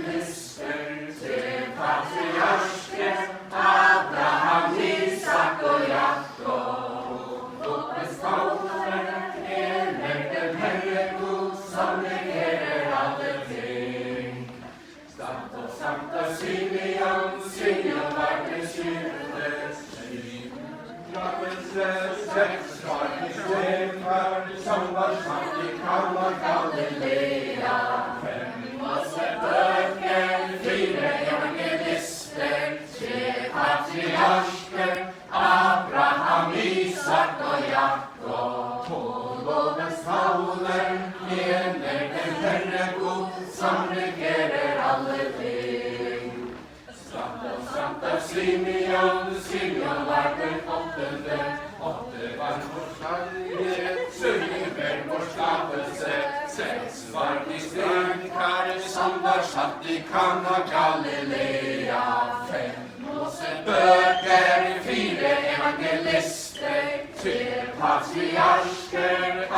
evangelister, tre patriarker, Abraham, Isak och Jakob. Dåpens gåvor den Herre god som regerar allting. Sankta Simeon var den kyrkes sex var det stefar som var satt i Kana Galilea. 5 Moseböcker, 4 evangelister, 3 patriarker, Abraham, Isak och Jakob. På lovens tavlor menar den Herre god som regerar allting. Sankta Simeon var den 8:e, 8 var vår kärlek, 7 vår skapelse, 6 var de stenkar som var satt i Kana Galilea. 5 Moseböcker, 4 evangelister, 3 patriarker,